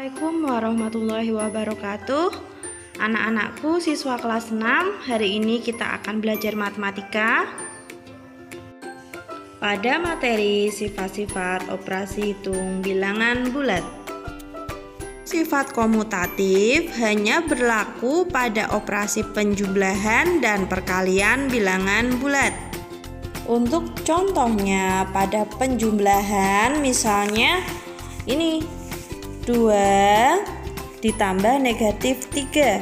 Assalamualaikum warahmatullahi wabarakatuh. Anak-anakku siswa kelas 6, hari ini kita akan belajar matematika pada materi sifat-sifat operasi hitung bilangan bulat. Sifat komutatif hanya berlaku pada operasi penjumlahan dan perkalian bilangan bulat. Untuk contohnya pada penjumlahan, misalnya ini 2 ditambah negatif 3,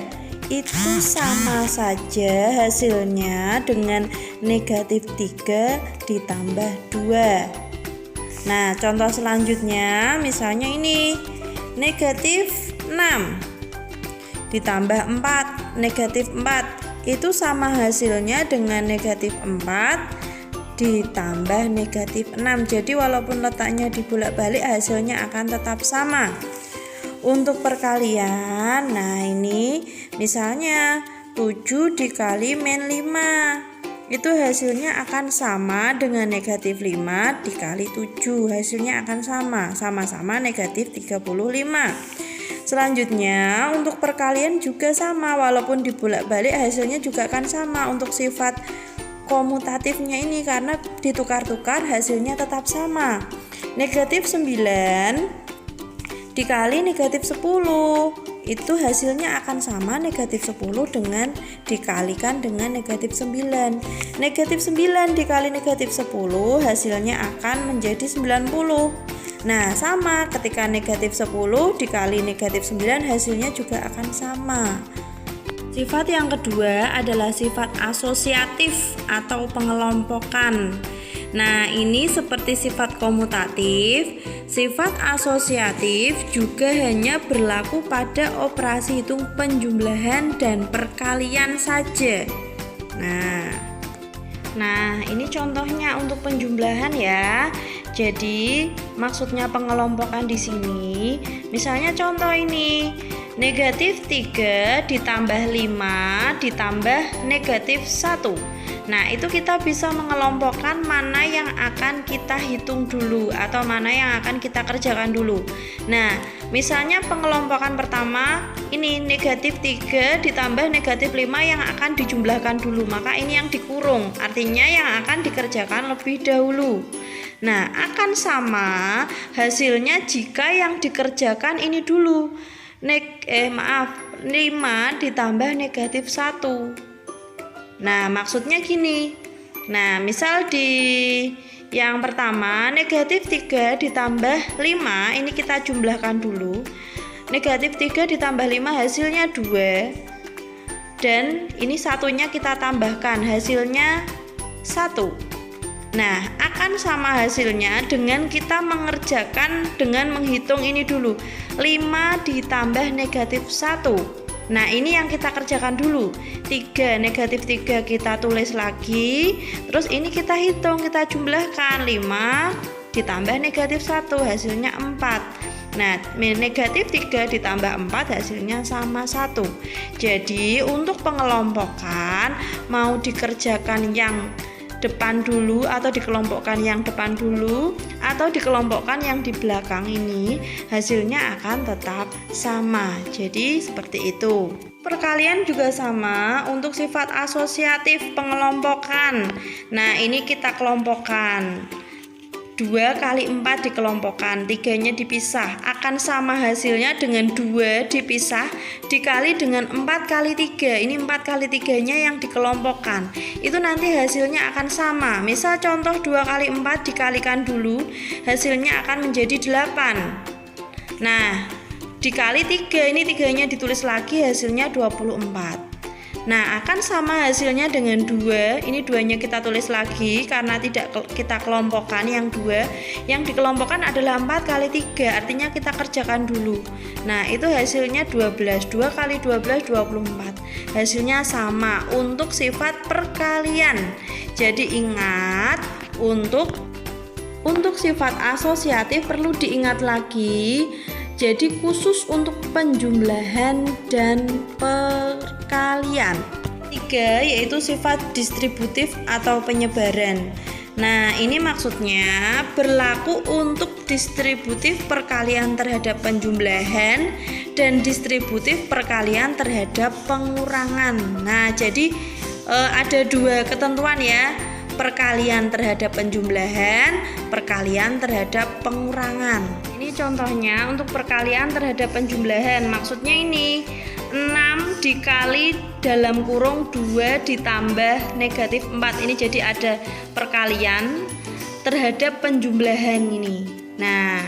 itu sama saja hasilnya dengan negatif 3 ditambah 2. Nah, contoh selanjutnya misalnya ini negatif 6 ditambah 4, negatif 4, itu sama hasilnya dengan negatif 4 ditambah negatif 6. Jadi walaupun letaknya dibolak-balik, hasilnya akan tetap sama. Untuk perkalian, nah ini misalnya 7 dikali min 5, itu hasilnya akan sama dengan negatif 5 dikali 7, hasilnya akan sama-sama negatif 35. Selanjutnya untuk perkalian juga sama, walaupun dibolak-balik hasilnya juga akan sama. Untuk sifat komutatifnya ini karena ditukar-tukar hasilnya tetap sama. Negatif 9 dikali negatif 10, itu hasilnya akan sama negatif 10 dengan dikalikan dengan negatif 9. Negatif 9 dikali negatif 10 hasilnya akan menjadi 90. Nah, sama ketika negatif 10 dikali negatif 9 hasilnya juga akan sama. Sifat yang kedua adalah sifat asosiatif atau pengelompokan. Nah, ini seperti sifat komutatif, sifat asosiatif juga hanya berlaku pada operasi hitung penjumlahan dan perkalian saja. Nah, ini contohnya untuk penjumlahan ya. Jadi, maksudnya pengelompokan di sini, misalnya contoh ini, negatif 3 ditambah 5 ditambah negatif 1. Nah, itu kita bisa mengelompokkan mana yang akan kita hitung dulu atau mana yang akan kita kerjakan dulu. Nah, misalnya pengelompokan pertama ini negatif 3 ditambah negatif 5 yang akan dijumlahkan dulu, maka ini yang dikurung, artinya yang akan dikerjakan lebih dahulu. Nah, akan sama hasilnya jika yang dikerjakan ini dulu. 5 ditambah negatif 1. Nah, maksudnya gini. Nah, misal di yang pertama negatif 3 ditambah 5, ini kita jumlahkan dulu. Negatif 3 ditambah 5 hasilnya 2. Dan ini satunya kita tambahkan, hasilnya 1. Nah, akan sama hasilnya dengan kita mengerjakan dengan menghitung ini dulu. 5 ditambah negatif 1. Nah, ini yang kita kerjakan dulu. 3, negatif 3 kita tulis lagi. Terus ini kita hitung, kita jumlahkan. 5 ditambah negatif 1 hasilnya 4. Nah, negatif 3 ditambah 4 hasilnya sama 1. Jadi, untuk pengelompokan mau dikerjakan yang depan dulu atau dikelompokkan yang depan dulu atau dikelompokkan yang di belakang ini, hasilnya akan tetap sama. Jadi seperti itu. Perkalian juga sama untuk sifat asosiatif pengelompokan. Nah, ini kita kelompokkan. 2 kali 4 dikelompokkan, 3-nya dipisah, akan sama hasilnya dengan 2 dipisah dikali dengan 4 kali 3. Ini 4 kali 3-nya yang dikelompokkan, itu nanti hasilnya akan sama. Misal contoh 2 kali 4 dikalikan dulu, hasilnya akan menjadi 8. Nah, dikali 3, ini 3-nya ditulis lagi, hasilnya 24. Nah, akan sama hasilnya dengan 2. Ini 2-nya kita tulis lagi karena tidak kita kelompokkan yang 2. Yang dikelompokkan adalah 4 kali 3, artinya kita kerjakan dulu. Nah, itu hasilnya 12. 2 kali 12, 24. Hasilnya sama untuk sifat perkalian. Jadi ingat, untuk sifat asosiatif perlu diingat lagi. Jadi khusus untuk penjumlahan dan perkalian. 3 yaitu sifat distributif atau penyebaran. Nah, ini maksudnya berlaku untuk distributif perkalian terhadap penjumlahan dan distributif perkalian terhadap pengurangan. Nah, jadi ada dua ketentuan ya, perkalian terhadap penjumlahan, perkalian terhadap pengurangan. Ini contohnya untuk perkalian terhadap penjumlahan. Maksudnya ini 6 dikali dalam kurung 2 ditambah negatif 4. Ini jadi ada perkalian terhadap penjumlahan ini. Nah,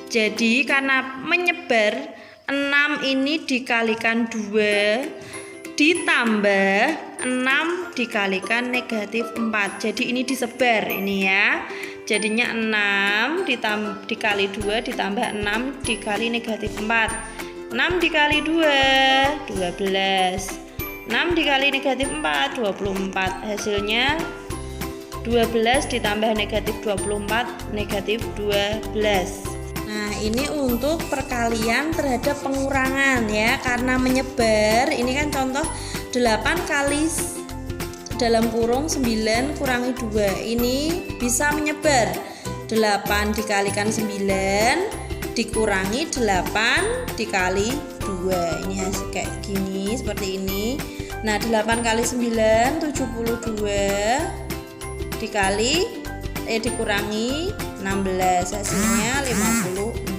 jadi karena menyebar 6 ini dikalikan 2 ditambah 6 dikalikan negatif 4. Jadi ini disebar ini ya. Jadinya 6 dikali 2 ditambah 6 dikali negatif 4. 6 dikali 2 12. 6 dikali negatif 4 24. Hasilnya 12 ditambah negatif 24 negatif 12. Nah, ini untuk perkalian terhadap pengurangan ya, karena menyebar. Ini kan contoh 8 kali dalam kurung 9 kurangi 2. Ini bisa menyebar. 8 dikalikan 9 dikurangi 8 dikali 2. Ini hasil kayak gini, seperti ini. Nah, 8 kali 9 72 dikurangi 16, hasilnya 56.